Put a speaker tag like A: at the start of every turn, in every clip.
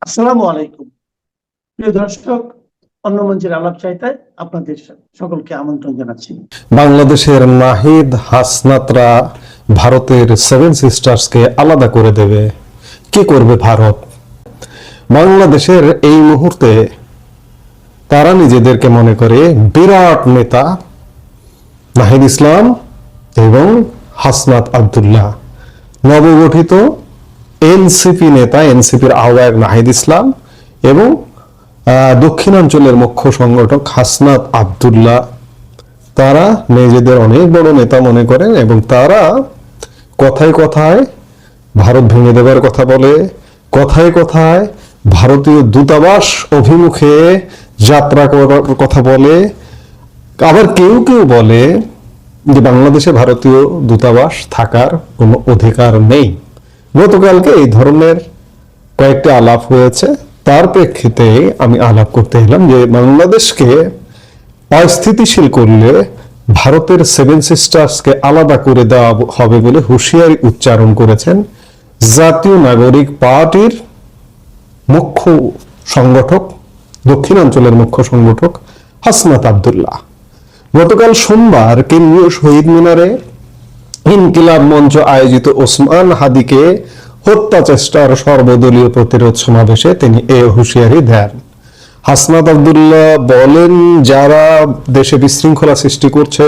A: আসসালামু আলাইকুম। প্রিয় দর্শক, অন্য মঞ্চের আলাপ চাইতায় আপনাদের সকলকে আমন্ত্রণ জানাচ্ছি।
B: বাংলাদেশের নাহিদ হাসনাতরা ভারতের সেভেন সিস্টার্সকে আলাদা করে দেবে। কি করবে ভারত? বাংলাদেশের এই মুহূর্তে তারা নিজেদেরকে মনে করে বিরাট নেতা নাহিদ ইসলাম এবং হাসনাত আব্দুল্লাহ, নবগঠিত এনসিপি নেতা, এনসিপির আহ্বায়ক নাহিদ ইসলাম এবং দক্ষিণাঞ্চলের মুখ্য সংগঠক হাসনাত আব্দুল্লাহ, তারা নিজেদের অনেক বড় নেতা মনে করেন এবং তারা কথায় কথায় ভারত ভেঙে দেবার কথা বলে, কথায় কথায় ভারতীয় দূতাবাস অভিমুখে যাত্রা করার কথা বলে। আবার কেউ কেউ বলে যে বাংলাদেশে ভারতীয় দূতাবাস থাকার কোনো অধিকার নেই। গতকালকে এই ধরনের কয়েকটি আলাপ হয়েছে, তার প্রেক্ষিতে আমি আলাপ করতে এলাম যে বাংলাদেশকে অস্থিতিশীল করলে ভারতের সেভেন সিস্টার্সকে আলাদা করে দেওয়া হবে বলে হুঁশিয়ারি উচ্চারণ করেছেন জাতীয় নাগরিক পার্টির মুখ্য সংগঠক, দক্ষিণাঞ্চলের মুখ্য সংগঠক হাসনাত আব্দুল্লাহ। গতকাল সোমবার কেন্দ্রীয় শহীদ মিনারে ইনকিলাব মঞ্চ আয়োজিত ওসমান হাদিকে হত্যা চেষ্টার সর্বদলীয় প্রতিরোধ সমাবেশে তিনি এ হুঁশিয়ারি দেন। হাসনাত আব্দুল্লাহ বলেন, যারা দেশে বিশৃঙ্খলা সৃষ্টি করছে,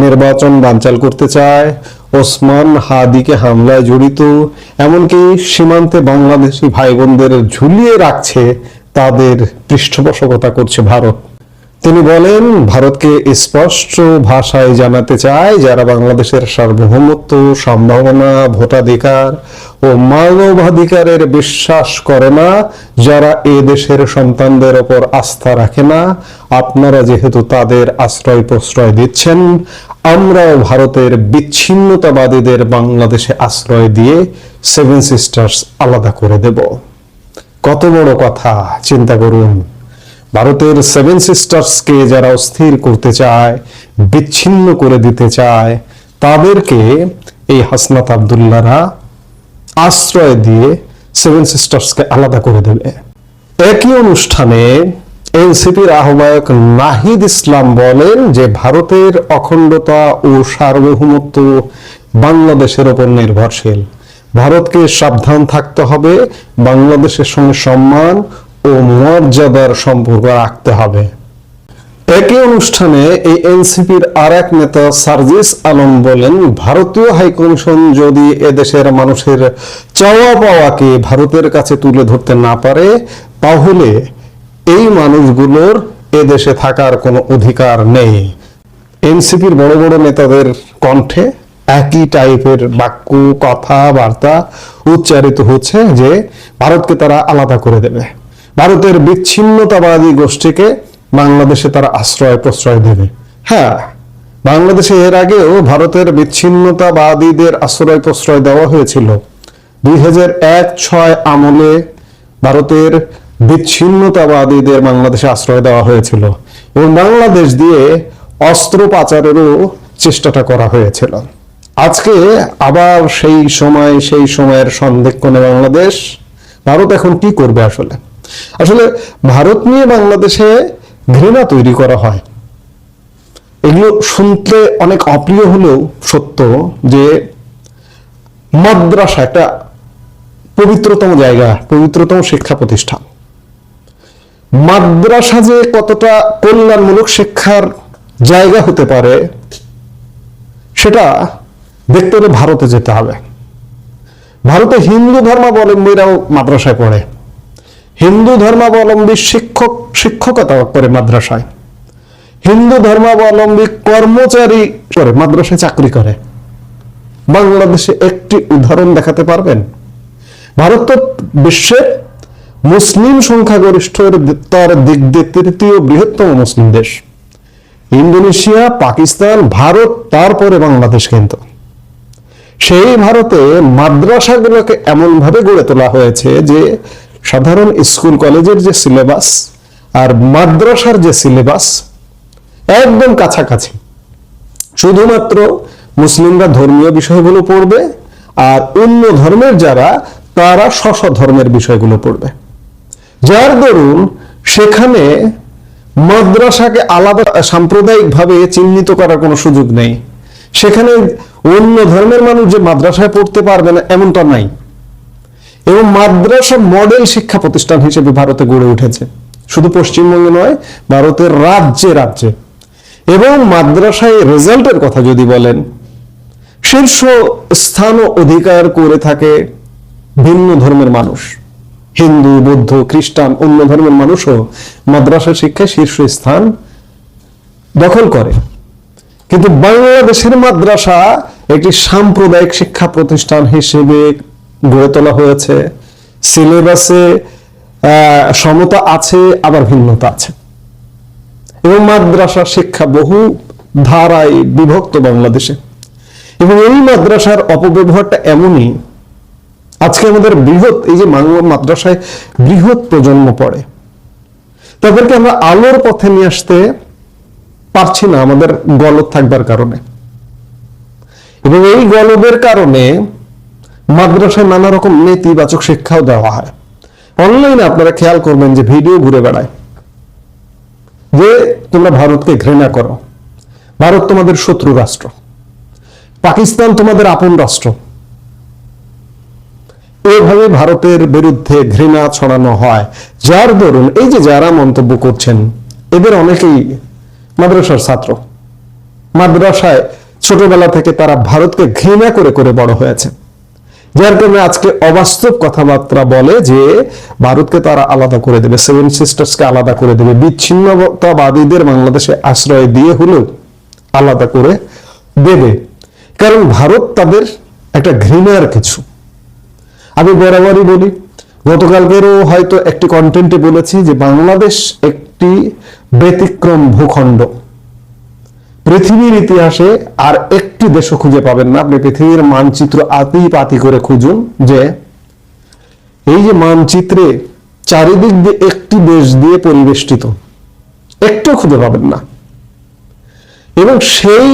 B: নির্বাচন বানচাল করতে চায়, ওসমান হাদিকে হামলায় জড়িত, এমনকি সীমান্তে বাংলাদেশি ভাই বোনদের ঝুলিয়ে রাখছে, তাদের পৃষ্ঠপোষকতা করছে ভারত। তিনি বলেন, ভারতকে স্পষ্ট ভাষায় জানাতে চায়, যারা বাংলাদেশের সার্বভৌমত্ব, সম্ভাবনা, ভোটাধিকার ও মানবাধিকারের বিশ্বাস করে না, যারা এ দেশের সন্তানদের ওপর আস্থা রাখে না, আপনারা যেহেতু তাদের আশ্রয় প্রশ্রয় দিচ্ছেন, আমরাও ভারতের বিচ্ছিন্নতাবাদীদের বাংলাদেশে আশ্রয় দিয়ে সেভেন সিস্টার্স আলাদা করে দেব। কত বড় কথা, চিন্তা করুন। ভারতের সেভেন সিস্টার্সকে যারা অস্থির করতে চায়, বিচ্ছিন্ন করে দিতে চায়, তাদেরকে এই হাসনাত আব্দুল্লাহরা আশ্রয় দিয়ে সেভেন সিস্টার্সকে আলাদা করে দেবে। একই অনুষ্ঠানে এনসিপির আহ্বায়ক নাহিদ ইসলাম বলেন যে ভারতের অখণ্ডতা ও সার্বভৌমত্ব বাংলাদেশের উপর নির্ভরশীল। ভারতকে সাবধান থাকতে হবে, বাংলাদেশের সঙ্গে সম্মান ও মর্যাদার সম্পর্ক রাখতে হবে। একই অনুষ্ঠানে এই এনসিপির আর এক নেতা সার্জিস আলম বলেন, ভারতীয় হাইকমিশন যদি এদেশের মানুষের চাওয়া পাওয়াকে ভারতের কাছে তুলে ধরতে না পারে, তাহলে এই মানুষগুলোর এদেশে থাকার কোনো অধিকার নেই। এনসিপির বড় বড় নেতাদের কণ্ঠে একই টাইপের বাক্য, কথাবার্তা উচ্চারিত হচ্ছে যে ভারতকে তারা আলাদা করে দেবে, ভারতের বিচ্ছিন্নতাবাদী গোষ্ঠীকে বাংলাদেশে তারা আশ্রয় প্রশ্রয় দেবে। হ্যাঁ, বাংলাদেশে এর আগেও ভারতের বিচ্ছিন্নতাবাদীদের আশ্রয় প্রশ্রয় দেওয়া হয়েছিল। 2001-06 আমলে ভারতের বিচ্ছিন্নতাবাদীদের বাংলাদেশে আশ্রয় দেওয়া হয়েছিল এবং বাংলাদেশ দিয়ে অস্ত্র পাচারেরও চেষ্টাটা করা হয়েছিল। আজকে আবার সেই সময়ের সন্ধিক্ষণে বাংলাদেশ, ভারত এখন কি করবে? আসলে ভারত নিয়ে বাংলাদেশে ঘৃণা তৈরি করা হয়। এগুলো শুনতে অনেক অপ্রিয় হলেও সত্য যে মাদ্রাসা একটা পবিত্রতম জায়গা, পবিত্রতম শিক্ষা প্রতিষ্ঠান। মাদ্রাসা যে কতটা কল্যাণমূলক শিক্ষার জায়গা হতে পারে সেটা দেখতে হলে ভারতে যেতে হবে। ভারতে হিন্দু ধর্মাবলম্বীরাও মাদ্রাসায় পড়ে, হিন্দু ধর্মাবলম্বী শিক্ষকতা করে মাদ্রাসায়, হিন্দু ধর্মাবলম্বী কর্মচারী করে মাদ্রাসায় চাকরি করে। বাংলাদেশে একটি উদাহরণ দেখাতে পারবেন? ভারত তো বিশ্বের মুসলিম সংখ্যাগরিষ্ঠের তার দিক দিয়ে তৃতীয় বৃহত্তম মুসলিম দেশ। ইন্দোনেশিয়া, পাকিস্তান, ভারত, তারপরে বাংলাদেশ। কিন্তু সেই ভারতে মাদ্রাসাগুলোকে এমন ভাবে গড়ে তোলা হয়েছে যে সাধারণ স্কুল কলেজের যে সিলেবাস আর মাদ্রাসার যে সিলেবাস একদম কাছাকাছি। শুধুমাত্র মুসলিমরা ধর্মীয় বিষয়গুলো পড়বে আর অন্য ধর্মের যারা, তারা স্ব ধর্মের বিষয়গুলো পড়বে। যার দরুন সেখানে মাদ্রাসাকে আলাদা সাম্প্রদায়িকভাবে চিহ্নিত করার কোনো সুযোগ নেই। সেখানে অন্য ধর্মের মানুষ যে মাদ্রাসায় পড়তে পারবে না এমনটা নাই। এবং মাদ্রাসা মডেল শিক্ষা প্রতিষ্ঠান হিসেবে ভারতে গড়ে উঠেছে, শুধু পশ্চিমবঙ্গে নয়, ভারতের রাজ্যে রাজ্যে। এবং মাদ্রাসায় রেজাল্টের কথা যদি বলেন, শীর্ষ স্থান অধিকার করে থাকে ভিন্ন ধর্মের মানুষ, হিন্দু, বৌদ্ধ, খ্রিস্টান, অন্য ধর্মের মানুষও মাদ্রাসা শিক্ষায় শীর্ষ স্থান দখল করে। কিন্তু বাংলাদেশের মাদ্রাসা একটি সাম্প্রদায়িক শিক্ষা প্রতিষ্ঠান হিসেবে গড়ে তোলা হয়েছে। সিলেবাসে সমতা আছে, আবার ভিন্নতা আছে। এবং মাদ্রাসা শিক্ষা বহু ধারায় বিভক্ত বাংলাদেশে। এবং এই মাদ্রাসার অপব্যবহারটা এমনই, আজকে আমাদের বৃহৎ এই যে মাদ্রাসায় বৃহৎ প্রজন্ম পড়ে, তাদেরকে আমরা আলোর পথে নিয়ে আসতে পারছি না আমাদের গলদ থাকবার কারণে। এবং এই গলদের কারণে মাদ্রাসায় নানা রকম নেতিবাচক শিক্ষাও দেওয়া হয়। অনলাইনে আপনারা খেয়াল করবেন যে ভিডিও ঘুরে বেড়ায় যে তোমরা ভারতকে ঘৃণা করো, ভারত তোমাদের শত্রু রাষ্ট্র, পাকিস্তান তোমাদের আপন রাষ্ট্র। এভাবে ভারতের বিরুদ্ধে ঘৃণা ছড়ানো হয়, যার দরুন এই যে যারা মন্তব্য করছেন এদের অনেকেই মাদ্রাসার ছাত্র। মাদ্রাসায় ছোটবেলা থেকে তারা ভারতকে ঘৃণা করে করে বড় হয়েছে, যার কারণে আজকে অবাস্তব কথাবার্তা বলে যে ভারতকে তারা আলাদা করে দেবে, সেভেন সিস্টার্সকে আলাদা করে দেবে, বিচ্ছিন্নতাবাদীদের বাংলাদেশে আশ্রয় দিয়ে হলেও আলাদা করে দেবে। কারণ ভারত তাদের একটা ঘৃণার কিছু। আমি বরাবরই বলি, গতকালকেরও হয়তো একটি কন্টেন্টে বলেছি যে বাংলাদেশ একটি ব্যতিক্রম ভূখণ্ড। পৃথিবীর ইতিহাসে আর একটি দেশও খুঁজে পাবেন না। আপনি পৃথিবীর মানচিত্র আতি পাতি করে খুঁজুন, যে এই যে মানচিত্রে চারিদিক দিয়ে একটি দেশ দিয়ে পরিবেষ্টিত, একটু খুঁজে পাবেন না। এবং সেই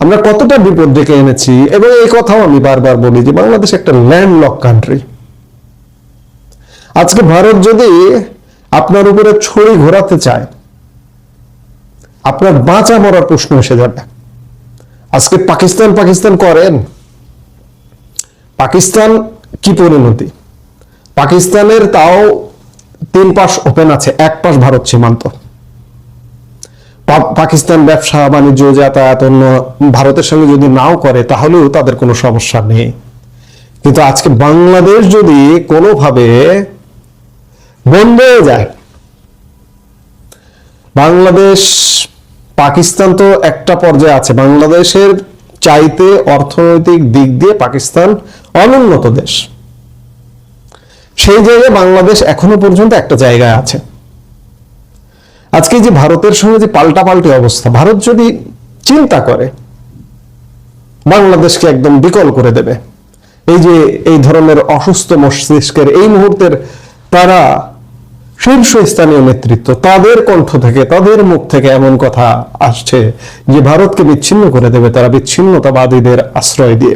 B: আমরা কতটা বিপদ ডেকে এনেছি। এবং এই কথাও আমি বারবার বলি যে বাংলাদেশ একটা ল্যান্ডলক কান্ট্রি। আজকে ভারত যদি আপনার উপরে ছড়ি ঘোরাতে চায়, আপনার বাঁচা মরার প্রশ্ন এসে যাবে। আজকে পাকিস্তান পাকিস্তান করেন, পাকিস্তান কি পরিণতি? পাকিস্তানের তাও 3 পাশ ওপেন আছে, 1 পাশ ভারত সীমান্ত। পাকিস্তান ব্যবসা বাণিজ্য যাতায়াত অন্য ভারতের সঙ্গে যদি নাও করে তাহলেও তাদের কোনো সমস্যা নেই। কিন্তু আজকে বাংলাদেশ যদি কোনোভাবে বন্ধ হয়ে যায়, বাংলাদেশ পাকিস্তান তো একটা পর্যায়ে আছে, বাংলাদেশের চাইতে অর্থনৈতিক দিক দিয়ে পাকিস্তান অনুন্নত দেশ। সেই জায়গায় বাংলাদেশ এখনো পর্যন্ত একটা জায়গায় আছে। আজকে যে ভারতের সঙ্গে যে পাল্টাপাল্টি অবস্থা, ভারত যদি চিন্তা করে বাংলাদেশকে একদম বিকল করে দেবে, এই যে এই ধরনের অসুস্থ মস্তিষ্কের এই মুহূর্তের তারা শীর্ষস্থানীয় নেতৃত্ব, তাদের কণ্ঠ থেকে, তাদের মুখ থেকে এমন কথা আসছে যে ভারতকে বিচ্ছিন্ন করে দেবে তারা বিচ্ছিন্নতাবাদীদের আশ্রয় দিয়ে।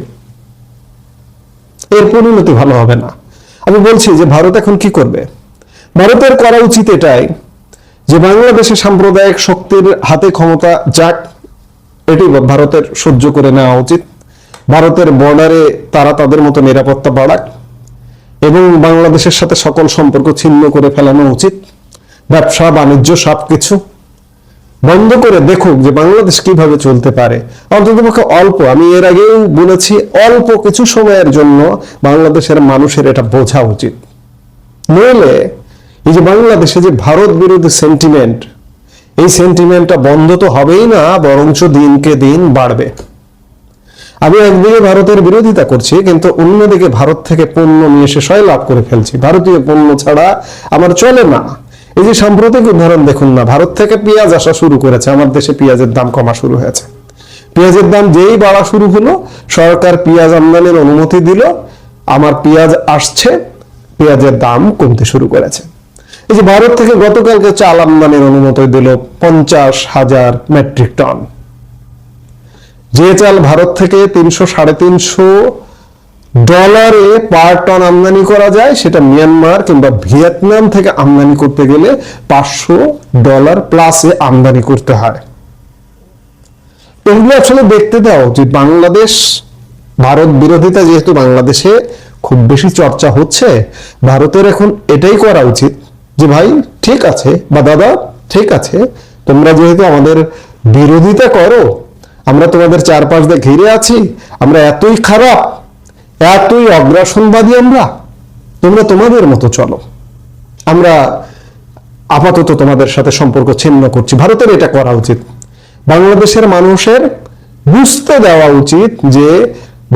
B: এর পরিণতি ভালো হবে না। আমি বলছি যে ভারত এখন কি করবে? ভারতের করা উচিত এটাই যে বাংলাদেশে সাম্প্রদায়িক শক্তির হাতে ক্ষমতা যাক, এটি ভারতের সহ্য করে নেওয়া উচিত। ভারতের বর্ডারে তারা তাদের মতো নিরাপত্তা বাড়াক এবং বাংলাদেশের সাথে সকল সম্পর্ক ছিন্ন করে ফেলানো উচিত। ব্যবসা বাণিজ্য সবকিছু বন্ধ করে দেখুক যে বাংলাদেশ কিভাবে চলতে পারে। অন্ততপক্ষে অল্প, আমি এর আগেও বলেছি, অল্প কিছু সময়ের জন্য বাংলাদেশের মানুষের এটা বোঝা উচিত। নইলে এই যে বাংলাদেশে যে ভারত বিরোধী সেন্টিমেন্ট, এই সেন্টিমেন্টটা বন্ধ তো হবেই না, বরঞ্চ দিনকে দিন বাড়বে। আমি একদিকে ভারতের বিরোধিতা করছি, কিন্তু অন্যদিকে ভারত থেকে পণ্য নিয়ে এসে সয় লাভ করে ফেলছি। ভারতীয় পণ্য ছাড়া আমার চলে না। এই যে সাম্প্রতিক উদাহরণ দেখুন না, ভারত থেকে পেঁয়াজ আসা শুরু করেছে, আমার দেশে পেঁয়াজের দাম কমা শুরু হয়েছে। পেঁয়াজের দাম যেই বাড়া শুরু হলো, সরকার পেঁয়াজ আমদানির অনুমতি দিল, আমার পেঁয়াজ আসছে, পেঁয়াজের দাম কমতে শুরু করেছে। এই যে ভারত থেকে গতকালকে চাল আমদানির অনুমতি দিল 50,000 মেট্রিক টন। যে চাল ভারত থেকে 300-350 ডলারে পার টন আমদানি করা যায়, সেটা মিয়ানমার কিংবা ভিয়েতনাম থেকে আমদানি করতে গেলে $500 প্লাসে আমদানি করতে হয়। এগুলো আসলে দেখতে দাও যে বাংলাদেশ, ভারত বিরোধিতা যেহেতু বাংলাদেশে খুব বেশি চর্চা হচ্ছে, ভারতের এখন এটাই করা উচিত যে ভাই ঠিক আছে, বা দাদা ঠিক আছে, তোমরা যেহেতু আমাদের বিরোধিতা করো, আমরা তোমাদের চারপাশ দিয়ে ঘিরে আছি, আমরা এতই খারাপ, এতই অগ্রাসনবাদী, তোমরা তোমাদের মতো চলো, আমরা আপাতত তোমাদের সাথে সম্পর্ক ছিন্ন করছি। ভারতের এটা করা উচিত। বাংলাদেশের মানুষের বুঝতে দেওয়া উচিত যে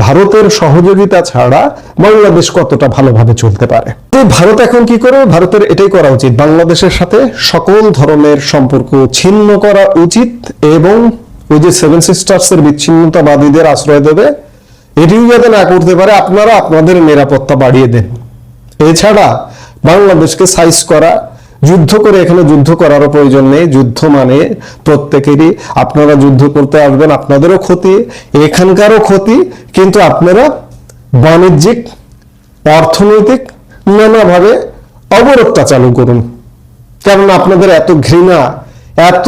B: ভারতের সহযোগিতা ছাড়া বাংলাদেশ কতটা ভালোভাবে চলতে পারে। ভারত এখন কি করে? ভারতের এটাই করা উচিত, বাংলাদেশের সাথে সকল ধরনের সম্পর্ক ছিন্ন করা উচিত, এবং ওই যে সেভেন সিস্টার্স এর বিচ্ছিন্নতাবাদীদের আশ্রয় দেবে, এটিও যাতে না করতে পারে। আপনারা আপনাদের নিরাপত্তা বাড়িয়ে দেন। এছাড়া বাংলাদেশকে সাইজ করা, যুদ্ধ করে, এখানে যুদ্ধ করারও প্রয়োজন নেই। যুদ্ধ মানে প্রত্যেকেরই, আপনারা যুদ্ধ করতে আসবেন, আপনাদেরও ক্ষতি, এখানকারও ক্ষতি, কিন্তু আপনারা বাণিজ্যিক, অর্থনৈতিক নানাভাবে অবরোধটা চালু করুন। কারণ আপনাদের এত ঘৃণা, এত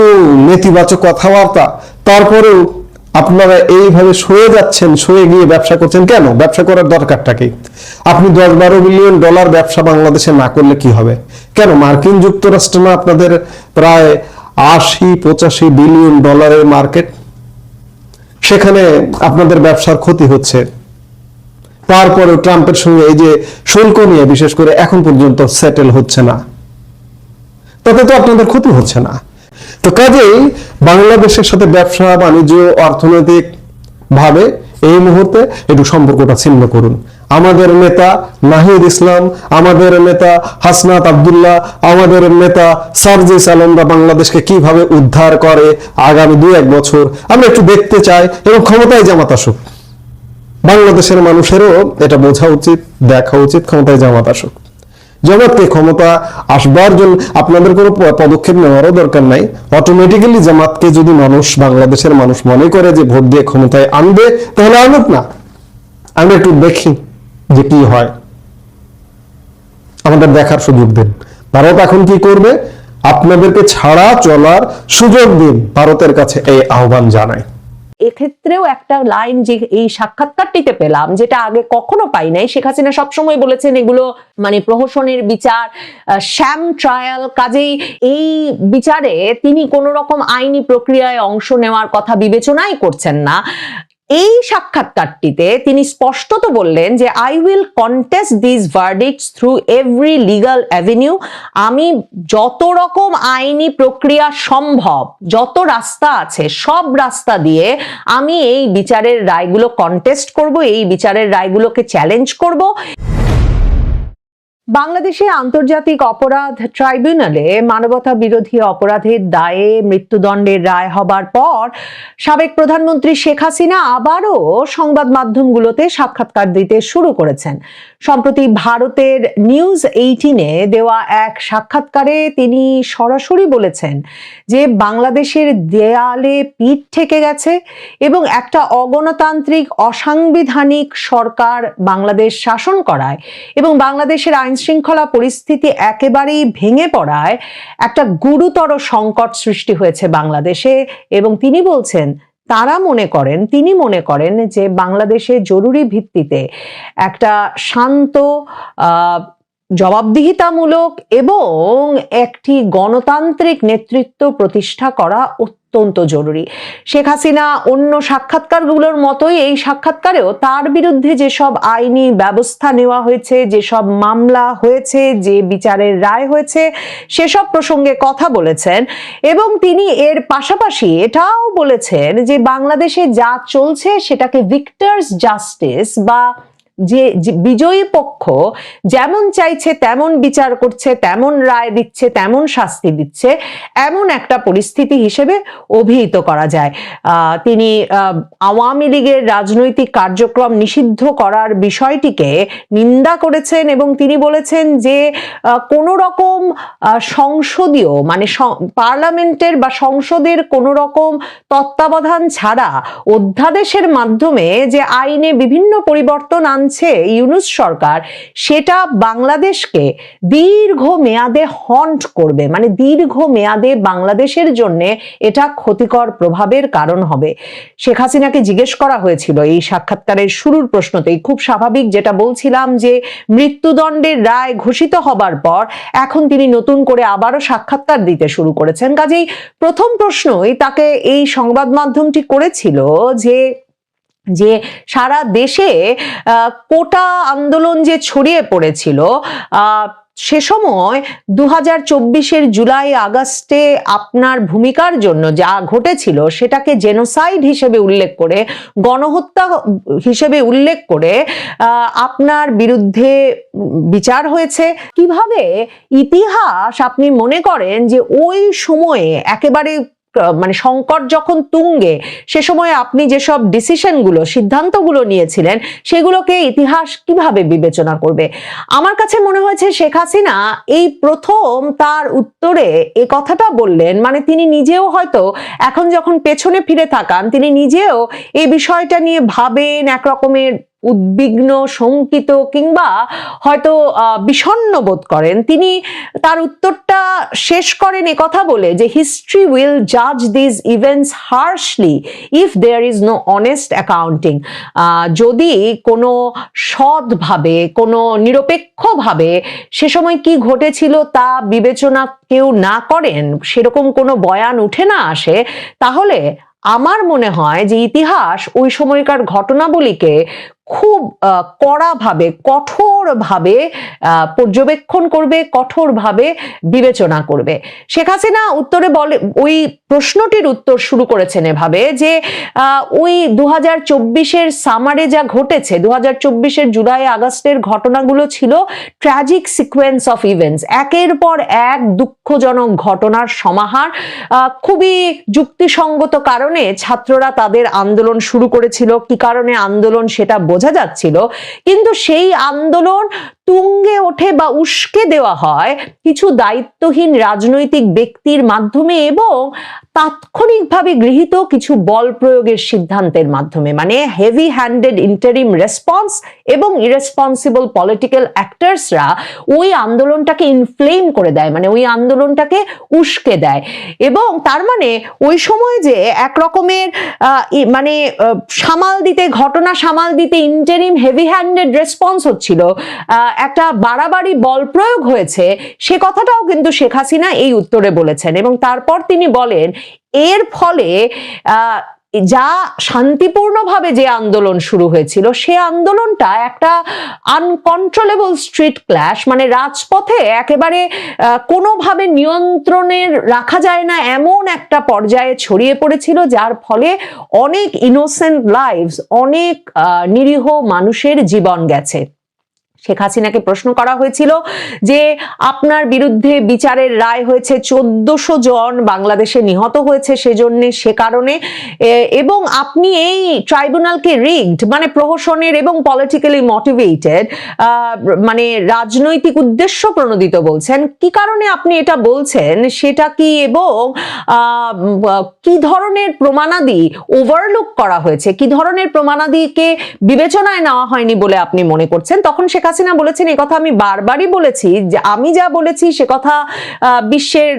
B: নেতিবাচক কথাবার্তা, তারপরেও আপনারা এইভাবে সয়ে যাচ্ছেন, সয়ে গিয়ে ব্যবসা করছেন। কেন? ব্যবসা করার দরকারটা কি? আপনি $10-12 বিলিয়ন ব্যবসা বাংলাদেশে না করলে কি হবে? কেন? মার্কিন যুক্তরাষ্ট্র না আপনাদের প্রায় 80-85 বিলিয়ন ডলারের মার্কেট, সেখানে আপনাদের ব্যবসার ক্ষতি হচ্ছে। তারপরেও ট্রাম্পের সঙ্গে এই যে শুল্ক নিয়ে বিশেষ করে এখন পর্যন্ত সেটেল হচ্ছে না, তাতে তো আপনাদের ক্ষতি হচ্ছে না। তো কাজেই বাংলাদেশের সাথে ব্যবসা বাণিজ্য, অর্থনৈতিক ভাবে এই মুহূর্তে একটু সম্পর্কটা ছিন্ন করুন। আমাদের নেতা নাহিদ ইসলাম, আমাদের নেতা হাসনাত আব্দুল্লাহ, আমাদের নেতা সার্জিস আলমরা বাংলাদেশকে কিভাবে উদ্ধার করে আগামী 2-1 বছর আমরা একটু দেখতে চাই, এবং ক্ষমতায় জামাত আসুক। বাংলাদেশের মানুষেরও এটা বোঝা উচিত, দেখা উচিত, ক্ষমতায় জামাত আসুক। জামাতকে ক্ষমতা আসবার জন্য আপনাদের কোনো পদক্ষেপ নেওয়ারও দরকার নাই। অটোমেটিক্যালি জামাতকে যদি বাংলাদেশের মানুষ মনে করে যে ভোট দিয়ে ক্ষমতায় আনবে, তাহলে আনুক না, আমরা একটু দেখি যে কি হয়, আমাদের দেখার সুযোগ দিন। ভারত এখন কি করবে? আপনাদেরকে ছাড়া চলার সুযোগ দিন। ভারতের কাছে এই আহ্বান জানায়।
C: এক্ষেত্রেও একটা লাইন যে এই সাক্ষাৎকারটিতে পেলাম, যেটা আগে কখনো পাই নাই। শেখ হাসিনা সবসময় বলেছেন এগুলো মানে প্রহসনের বিচার, শ্যাম ট্রায়াল, কাজেই এই বিচারে তিনি কোনো রকম আইনি প্রক্রিয়ায় অংশ নেওয়ার কথা বিবেচনাই করছেন না। এই সাক্ষাৎকারটিতে তিনি স্পষ্টত বললেন যে I will contest this verdicts through every legal avenue. আমি যত রকম আইনি প্রক্রিয়া সম্ভব, যত রাস্তা আছে, সব রাস্তা দিয়ে আমি এই বিচারের রায়গুলো কন্টেস্ট করব, এই বিচারের রায়গুলোকে চ্যালেঞ্জ করব। বাংলাদেশে আন্তর্জাতিক অপরাধ ট্রাইব্যুনালে মানবতা বিরোধী অপরাধের দায়ে মৃত্যুদণ্ডের রায় হবার পর সাবেক প্রধানমন্ত্রী শেখ হাসিনা আবারও সংবাদ মাধ্যমগুলোতে সাক্ষাৎকার দিতে শুরু করেছেন। সম্প্রতি ভারতের নিউজ 18-এ দেওয়া এক সাক্ষাৎকারে তিনি সরাসরি বলেছেন যে বাংলাদেশের দেয়ালে পিঠ ঠেকে গেছে এবং একটা অগণতান্ত্রিক, অসাংবিধানিক সরকার বাংলাদেশ শাসন করায় এবং বাংলাদেশের আইন শৃঙ্খলা পরিস্থিতি একেবারেই ভেঙে পড়ায় একটা গুরুতর সংকট সৃষ্টি হয়েছে বাংলাদেশে। এবং তিনি বলছেন, তিনি মনে করেন যে বাংলাদেশে জরুরি ভিত্তিতে একটা শান্ত, জবাবদিহিতামূলক এবং একটি গণতান্ত্রিক নেতৃত্ব প্রতিষ্ঠা করা অত্যন্ত জরুরি। শেখ হাসিনা অন্য সাক্ষাৎকারগুলোর মতোই এই সাক্ষাৎকারেও তার বিরুদ্ধে যেসব আইনি ব্যবস্থা নেওয়া হয়েছে, যেসব মামলা হয়েছে, যে বিচারের রায় হয়েছে, সেসব প্রসঙ্গে কথা বলেছেন। এবং তিনি এর পাশাপাশি এটাও বলেছেন যে বাংলাদেশে যা চলছে সেটাকে ভিক্টরস জাস্টিস, বা যে বিজয়ী পক্ষ যেমন চাইছে তেমন বিচার করছে, তেমন রায় দিচ্ছে, তেমন শাস্তি দিচ্ছে, এমন একটা পরিস্থিতি হিসেবে অভিহিত করা যায়। তিনি আওয়ামী লীগের রাজনৈতিক কার্যক্রম নিষিদ্ধ করার বিষয়টিকে নিন্দা করেছেন এবং তিনি বলেছেন যে কোনো রকম সংসদীয়, মানে পার্লামেন্টের বা সংসদের কোনো রকম তত্ত্বাবধান ছাড়া অধ্যাদেশের মাধ্যমে যে আইনে বিভিন্ন পরিবর্তন আনছে ইউনূস সরকার, সেটা বাংলাদেশকে দীর্ঘ মেয়াদে হন্ট করবে, মানে দীর্ঘ মেয়াদে বাংলাদেশের জন্য এটা ক্ষতিকর প্রভাবের কারণ হবে। শেখ হাসিনাকে জিজ্ঞেস করা হয়েছিল এই সাক্ষাৎকারের শুরুর প্রশ্নতেই, খুব স্বাভাবিক যেটা বলছিলাম, যে মৃত্যুদণ্ডের রায় ঘোষিত হবার পর এখন তিনি নতুন করে আবারও সাক্ষাৎকার দিতে শুরু করেছেন। কাজেই প্রথম প্রশ্নই তাকে এই সংবাদ মাধ্যমটি করেছিল যে সারা দেশে কোটা আন্দোলন যে ছড়িয়ে পড়েছিল, সে সময় 2024-এর জুলাই আগস্টে আপনার ভূমিকার জন্য যা ঘটেছিল সেটাকে জেনোসাইড হিসেবে উল্লেখ করে, গণহত্যা হিসেবে উল্লেখ করে আপনার বিরুদ্ধে বিচার হয়েছে। কিভাবে ইতিহাস আপনি মনে করেন যে ওই সময়ে একেবারে মানে সংকট যখন তুঙ্গে, সে সময় আপনি যেসব ডিসিশনগুলো, সিদ্ধান্তগুলো নিয়েছিলেন, সেগুলোকে ইতিহাস কিভাবে বিবেচনা করবে? আমার কাছে মনে হয়েছে শেখ হাসিনা এই প্রথম তার উত্তরে এ কথাটা বললেন, মানে তিনি নিজেও হয়তো এখন যখন পেছনে ফিরে তাকান, তিনি নিজেও এই বিষয়টা নিয়ে ভাবেন, একরকমের উদ্বিগ্ন, শঙ্কিত কিংবা হয়তো বিষণ্ণ বোধ করেন। তিনি তার উত্তরটা শেষ করেন এ কথা বলে যে হিস্ট্রি উইল জাজ this events harshly if there is no honest accounting. যদি কোনো সৎভাবে, কোনো নিরপেক্ষভাবে সে সময় কি ঘটেছিল তা বিবেচনা কেউ না করেন, সেরকম কোনো বয়ান উঠে না আসে, তাহলে আমার মনে হয় যে ইতিহাস ওই সময়কার ঘটনাবলীকে খুব কড়াভাবে, কঠোরভাবে পর্যবেক্ষণ করবে, কঠোরভাবে বিবেচনা করবে। শেখ হাসিনা উত্তরে বলে, ওই প্রশ্নটির উত্তর শুরু করেছেন এভাবে যে ওই 2024-এর সামারে যা ঘটেছে, 2024-এর জুলাই আগস্টের ঘটনাগুলো ছিল ট্র্যাজিক সিকোয়েন্স অফ ইভেন্টস, একের পর এক দুঃখজনক ঘটনার সমাহার। খুবই যুক্তিসঙ্গত কারণে ছাত্ররা তাদের আন্দোলন শুরু করেছিল, কি কারণে আন্দোলন সেটা বোঝা যাচ্ছিল, কিন্তু সেই আন্দোলন তুঙ্গে ওঠে বা উস্কে দেওয়া হয় কিছু দায়িত্বহীন রাজনৈতিক ব্যক্তির মাধ্যমে এবং তাৎক্ষণিকভাবে গৃহীত কিছু বল প্রয়োগের সিদ্ধান্তের মাধ্যমে, মানে হেভি হ্যান্ডেড ইন্টারিম রেসপন্স এবং ইরেসপন্সিবল পলিটিক্যাল অ্যাক্টরসরা ওই আন্দোলনটাকে ইনফ্লেম করে দেয়, মানে ওই আন্দোলনটাকে উস্কে দেয়। এবং তার মানে ওই সময় যে এক রকমের মানে সামাল দিতে, ঘটনা সামাল দিতে ইন্টারিম হেভি হ্যান্ডেড রেসপন্স হচ্ছিল, একটা বাড়াবাড়ি বল প্রয়োগ হয়েছে, সে কথাটাও কিন্তু শেখ হাসিনা এই উত্তরে বলেছেন। এবং তারপর তিনি বলেন এর ফলে যা শান্তিপূর্ণভাবে যে আন্দোলন শুরু হয়েছিল, সে আন্দোলনটা একটা আনকন্ট্রোলেবল স্ট্রিট ক্ল্যাশ, মানে রাজপথে একেবারে কোনোভাবে নিয়ন্ত্রণের রাখা যায় না এমন একটা পর্যায়ে ছড়িয়ে পড়েছিল, যার ফলে অনেক ইনোসেন্ট লাইভস, অনেক নিরীহ মানুষের জীবন গেছে। শেখ হাসিনাকে প্রশ্ন করা হয়েছিল যে আপনার বিরুদ্ধে বিচারের রায় হয়েছে, 1400 জন বাংলাদেশে নিহত হয়েছে সেজন্য, সে কারণে, এবং আপনি এই ট্রাইব্যুনালকে রিগড, মানে প্রহসনের এবং পলিটিক্যালি মোটিভেটেড, মানে রাজনৈতিক উদ্দেশ্য প্রণোদিত বলছেন। কি কারণে আপনি এটা বলছেন সেটা কি, এবং কি ধরনের প্রমাণাদি ওভারলুক করা হয়েছে, কি ধরনের প্রমাণাদিকে বিবেচনায় নেওয়া হয়নি বলে আপনি মনে করছেন? তখন শেখ হাসিনা বলেছেন, এই কথা আমি বারবারই বলেছি, যে আমি যা বলেছি সে কথা বিশ্বের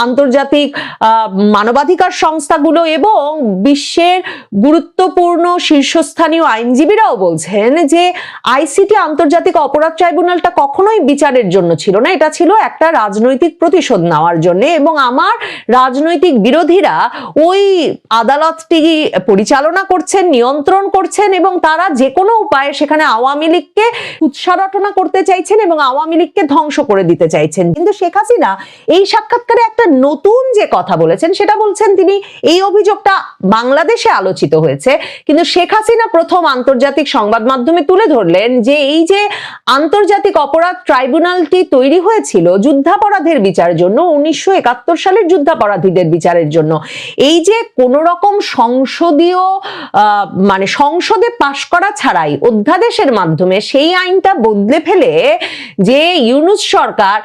C: আন্তর্জাতিক মানবাধিকার সংস্থাগুলো এবং বিশ্বের গুরুত্বপূর্ণ শীর্ষস্থানীয় আইনজীবীরাও বলছেন যে আইসিটি আন্তর্জাতিক অপরাধ ট্রাইব্যুনালটা কখনোই বিচারের জন্য ছিল না, এটা ছিল একটা রাজনৈতিক প্রতিশোধ নেওয়ার জন্য। এবং আমার রাজনৈতিক বিরোধীরা ওই আদালতটি পরিচালনা করছেন, নিয়ন্ত্রণ করছেন, এবং তারা যে কোনো উপায়ে সেখানে আওয়ামী লীগকে উৎসারটনা করতে চাইছেন এবং আওয়ামী লীগকে ধ্বংস করে দিতে চাইছেন। কিন্তু শেখ হাসিনা এই সাক্ষাৎকারে একটা নতুন যে কথা বলেছেন, সেটা বলছেন তিনি এই অভিযোগটা বাংলাদেশে আলোচিত হয়েছে, কিন্তু শেখ হাসিনা প্রথম আন্তর্জাতিক সংবাদ মাধ্যমে তুলে ধরলেন যে এই যে আন্তর্জাতিক অপরাধ ট্রাইব্যুনালটি তৈরি হয়েছিল যুদ্ধাপরাধের বিচারের জন্য, 1971 সালের যুদ্ধাপরাধীদের বিচারের জন্য, এই যে কোন রকম সংসদীয় মানে সংসদে পাশ করা ছাড়াই অধ্যাদেশের মাধ্যমে সেই আইনটা বদলে ফেলে যে ইউনূস সরকার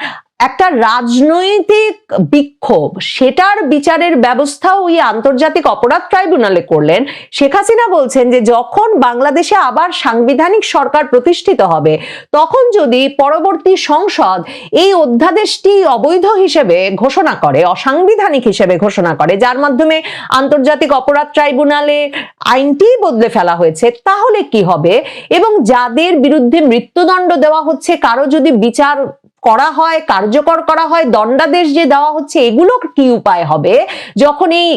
C: একটা রাজনৈতিক বিক্ষোভ, সেটার বিচারের ব্যবস্থা ওই আন্তর্জাতিক অপরাধ ট্রাইব্যুনালে করলেন। শেখ হাসিনা বলছেন যে যখন বাংলাদেশে আবার সাংবিধানিক সরকার প্রতিষ্ঠিত হবে, তখন যদি পরবর্তী সংসদ এই অধ্যাদেশটি অবৈধ হিসেবে ঘোষণা করে, অসাংবিধানিক হিসেবে ঘোষণা করে, যার মাধ্যমে আন্তর্জাতিক অপরাধ ট্রাইব্যুনালে আইনটি বদলে ফেলা হয়েছে, তাহলে কি হবে? এবং যাদের বিরুদ্ধে মৃত্যুদণ্ড দেওয়া হচ্ছে, কারো যদি বিচার করা হয়, কার্যকর করা হয়, দণ্ডাদেশ যে দেওয়া হচ্ছে, এগুলোর কি উপায় হবে যখন এই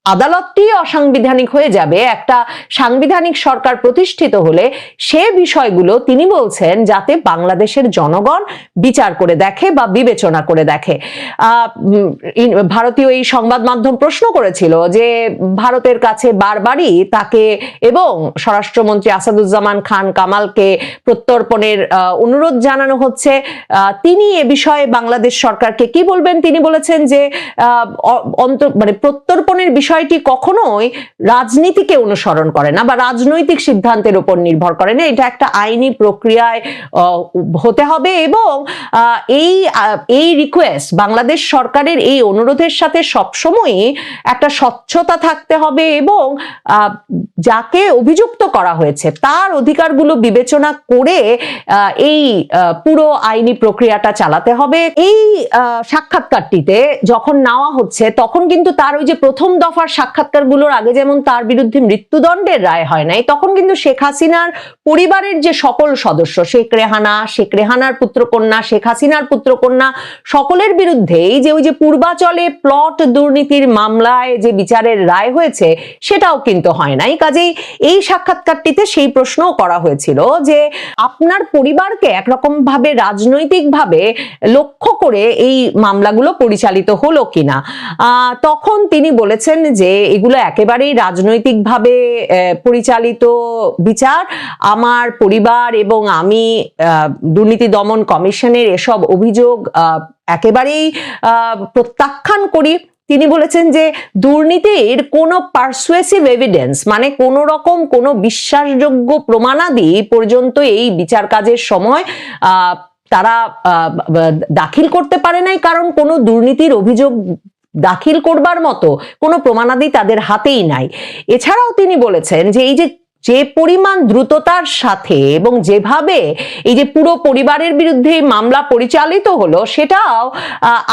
C: আদালতটি অসাংবিধানিক হয়ে যাবে? একটা সাংবিধানিক সরকার প্রতিষ্ঠিত হলে সে বিষয়গুলো তিনি বলছেন যাতে বাংলাদেশের জনগণ বিচার করে দেখে বা বিবেচনা করে দেখে। ভারতীয় এই সংবাদ মাধ্যম প্রশ্ন করেছিল যে ভারতের কাছে বারবারই তাকে এবং স্বরাষ্ট্রমন্ত্রী আসাদুজ্জামান খান কামালকে প্রত্যর্পণের অনুরোধ জানানো হচ্ছে, তিনি এ বিষয়ে বাংলাদেশ সরকারকে কি বলবেন? তিনি বলেছেন যে প্রত্যর্পণের বিষয়টি কখনোই রাজনীতিকে অনুসরণ করে না বা রাজনৈতিক সিদ্ধান্তের উপর নির্ভর করে না, এটা একটা আইনি প্রক্রিয়ায় হতে হবে। এবং এই রিকোয়েস্ট, বাংলাদেশ সরকারের এই অনুরোধের সাথে সবসময়ই একটা স্বচ্ছতা থাকতে হবে এবং যাকে অভিযুক্ত করা হয়েছে তার অধিকারগুলো বিবেচনা করে এই পুরো আইনি প্রক্রিয়াটা চালাতে হবে। এই সাক্ষাৎকারটিতে যখন নেওয়া হচ্ছে, তখন কিন্তু তার ওই যে প্রথম দফার সাক্ষাৎকারগুলোর আগে যেমন তার বিরুদ্ধে মৃত্যুদণ্ডের রায় হয় নাই, তখন কিন্তু শেখ হাসিনার পরিবারের যে সকল সদস্য, শেখ রেহানা, শেখ রেহানার পুত্রকন্যা, শেখ হাসিনার পুত্রকন্যা, সকলের বিরুদ্ধে এই যে ওই যে পূর্বাচলে প্লট দুর্নীতির মামলায় যে বিচারের রায় হয়েছে, সেটাও কিন্তু হয় নাই। কাজেই এই সাক্ষাৎকারটিতে সেই প্রশ্নও করা হয়েছিল যে আপনার পরিবারকে একরকম ভাবে রাজনৈতিক ভাবে লক্ষ্য করে এই মামলাগুলো পরিচালিত হলো কিনা। তখন তিনি বলেছেন যে এগুলো একেবারেই রাজনৈতিকভাবে পরিচালিত বিচার। আমার পরিবার এবং আমি দুর্নীতি দমন কমিশনের এসব অভিযোগ একেবারেই প্রত্যাখ্যান করি। তিনি বলেছেন যে দুর্নীতির কোনো পারসুয়েসিভ এভিডেন্স, মানে কোনো রকম কোনো বিশ্বাসযোগ্য প্রমাণাদি পর্যন্ত এই বিচার কাজের সময় তারা দাখিল করতে পারে নাই, কারণ কোনো দুর্নীতির অভিযোগ দাখিল করবার মতো কোনো প্রমাণাদি তাদের হাতেই নাই। এছাড়াও তিনি বলেছেন যে এই যে পরিমাণ দ্রুততার সাথে এবং যেভাবে এই যে পুরো পরিবারের বিরুদ্ধে মামলা পরিচালিত হলো, সেটাও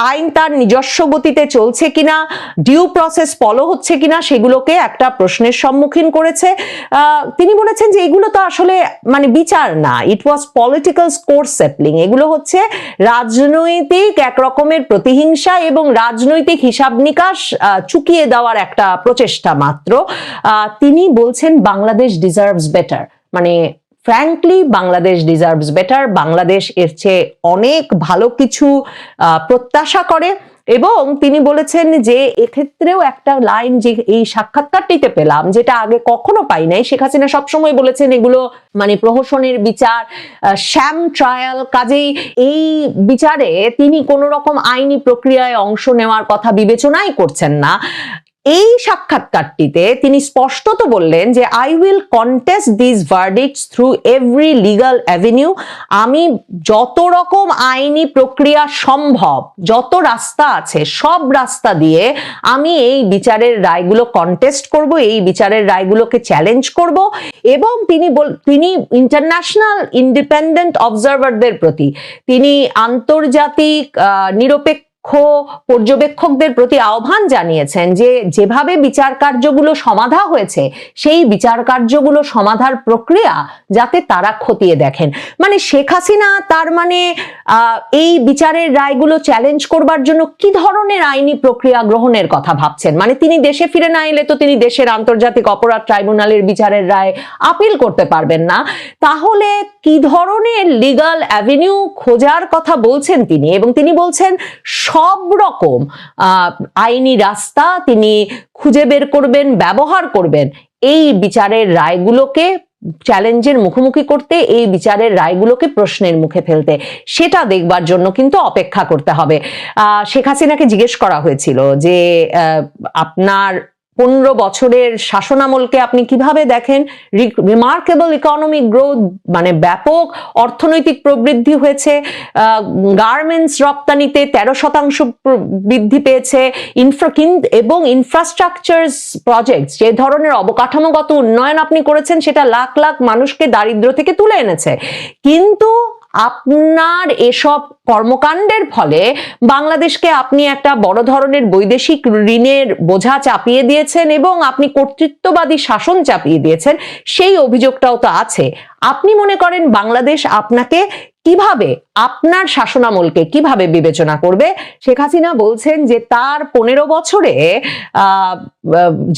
C: আইন তার নিজস্ব গতিতে চলছে কিনা, ডিউ প্রসেস ফলো হচ্ছে কিনা, সেগুলোকে একটা প্রশ্নের সম্মুখীন করেছে। তিনি বলেছেন যে এগুলো তো আসলে মানে বিচার না, ইট ওয়াজ পলিটিক্যাল স্কোর সেটলিং, এগুলো হচ্ছে রাজনৈতিক এক রকমের প্রতিহিংসা এবং রাজনৈতিক হিসাব নিকাশ চুকিয়ে দেওয়ার একটা প্রচেষ্টা মাত্র। তিনি বলছেন বাংলাদেশ ডিজার্ভস বেটার, মানে frankly Bangladesh deserves better, Bangladesh এর চেয়ে অনেক ভালো কিছু প্রত্যাশা করে। এবং তিনি বলেছেন যে এক্ষেত্রেও একটা লাইন যে এই সাক্ষাৎকারটিতে পেলাম, যেটা আগে কখনো পাই নাই। শেখ হাসিনা সবসময় বলেছেন এগুলো মানে প্রহসনের বিচার, শ্যাম ট্রায়াল, কাজেই এই বিচারে তিনি কোনো রকম আইনি প্রক্রিয়ায় অংশ নেওয়ার কথা বিবেচনাই করছেন না। এই সাক্ষাৎকারটিতে তিনি স্পষ্টত বললেন যে I will contest this verdicts through every legal avenue, আমি যত রকম আইনি প্রক্রিয়া সম্ভব, যত রাস্তা আছে সব রাস্তা দিয়ে আমি এই বিচারের রায়গুলো কন্টেস্ট করব, এই বিচারের রায়গুলোকে চ্যালেঞ্জ করব। এবং তিনি ইন্টারন্যাশনাল ইন্ডিপেন্ডেন্ট অবজারভারদের প্রতি, তিনি আন্তর্জাতিক নিরপেক্ষ পর্যবেক্ষকদের প্রতি আহ্বান জানিয়েছেন যে যেভাবে বিচার কার্যগুলো সমাধা হয়েছে, সেই বিচার কার্যগুলো সমাধার প্রক্রিয়া যাতে তারা খতিয়ে দেখেন। মানে শেখ হাসিনা তার মানে এই বিচারের রায়গুলো চ্যালেঞ্জ করবার জন্য কি ধরনের আইনি প্রক্রিয়া গ্রহণের কথা ভাবছেন? মানে তিনি দেশে ফিরে না এলে তো তিনি দেশের আন্তর্জাতিক অপরাধ ট্রাইব্যুনালের বিচারের রায় আপিল করতে পারবেন না। তাহলে কি ধরনের লিগাল অ্যাভিনিউ খোঁজার কথা বলছেন তিনি? এবং তিনি বলছেন সব রকম আইনি রাস্তা তিনি খুঁজে বের করবেন, ব্যবহার করবেন এই বিচারের রায়গুলোকে চ্যালেঞ্জের মুখোমুখি করতে, এই বিচারের রায়গুলোকে প্রশ্নের মুখে ফেলতে। সেটা দেখবার জন্য কিন্তু অপেক্ষা করতে হবে। শেখ হাসিনাকে জিজ্ঞেস করা হয়েছিল যে আপনার 15 বছরের শাসনামলকে আপনি কিভাবে দেখেন? রিমার্কেবল ইকোনমিক গ্রোথ, মানে ব্যাপক অর্থনৈতিক প্রবৃদ্ধি হয়েছে, গার্মেন্টস রপ্তানিতে 13% বৃদ্ধি পেয়েছে, এবং ইনফ্রাস্ট্রাকচার প্রজেক্ট, যে ধরনের অবকাঠামোগত উন্নয়ন আপনি করেছেন সেটা লাখ লাখ মানুষকে দারিদ্র থেকে তুলে এনেছে। কিন্তু আপনার এসব কর্মকাণ্ডের ফলে বাংলাদেশকে আপনি একটা বড় ধরনের বৈদেশিক ঋণের বোঝা চাপিয়ে দিয়েছেন এবং আপনি কর্তৃত্ববাদী শাসন চাপিয়ে দিয়েছেন, সেই অভিযোগটাও তো আছে। আপনি মনে করেন বাংলাদেশ আপনাকে কিভাবে, আপনার শাসনামলকে কিভাবে বিবেচনা করবে? শেখ হাসিনা বলছেন যে তার 15 বছরে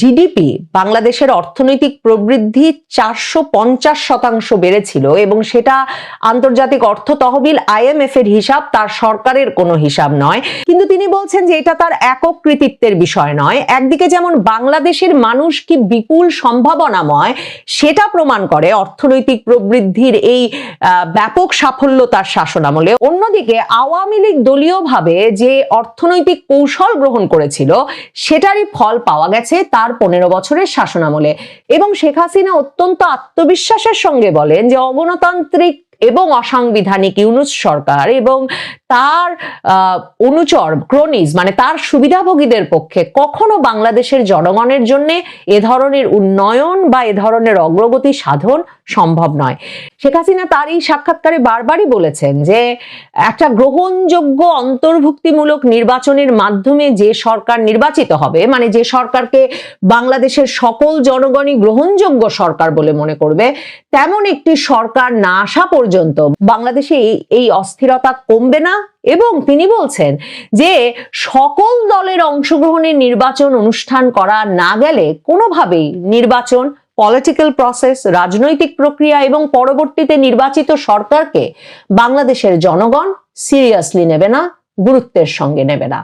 C: জিডিপি, বাংলাদেশের অর্থনৈতিক প্রবৃদ্ধি 450% বেড়েছিল এবং সেটা আন্তর্জাতিক অর্থ তহবিল IMF এর হিসাব, তার সরকারের কোনো হিসাব নয়। কিন্তু তিনি বলছেন যে এটা তার একক কৃতিত্বের বিষয় নয়। একদিকে যেমন বাংলাদেশের মানুষ কি বিপুল সম্ভাবনাময় সেটা প্রমাণ করে অর্থনৈতিক প্রবৃদ্ধির এই ব্যাপক সাফল্য তার শাসনামলে, অন্যদিকে আওয়ামী লীগ দলীয়ভাবে যে অর্থনৈতিক কৌশল গ্রহণ করেছিল সেটারই ফল পাওয়া গেছে তার 15 বছরের শাসনামলে। এবং শেখ হাসিনা অত্যন্ত আত্মবিশ্বাসের সঙ্গে বলেন যে অগণতান্ত্রিক এবং অসাংবিধানিক ইউনূস সরকার এবং তার অনুচর ক্রোনিজ, মানে তার সুবিধাভোগীদের পক্ষে কখনো বাংলাদেশের জনগণের জন্য এ ধরনের উন্নয়ন বা এ ধরনের অগ্রগতি সাধন সম্ভব নয়। শেখ হাসিনা তার এই সাক্ষাৎকারে বারবারই বলেছেন যে একটা গ্রহণযোগ্য অন্তর্ভুক্তিমূলক নির্বাচনের মাধ্যমে যে সরকার নির্বাচিত হবে, মানে যে সরকারকে বাংলাদেশের সকল জনগণই গ্রহণযোগ্য সরকার বলে মনে করবে, তেমন একটি সরকার না আসা পর্যন্ত বাংলাদেশে এই অস্থিরতা কমবে না। এবং তিনি বলছেন যে সকল দলের অংশগ্রহণের নির্বাচন অনুষ্ঠান করা না গেলে কোনোভাবেই নির্বাচন, পলিটিক্যাল প্রসেস, রাজনৈতিক প্রক্রিয়া এবং পরবর্তীতে নির্বাচিত সরকারকে বাংলাদেশের জনগণ সিরিয়াসলি নেবে না, গুরুত্বের সঙ্গে নেবে না।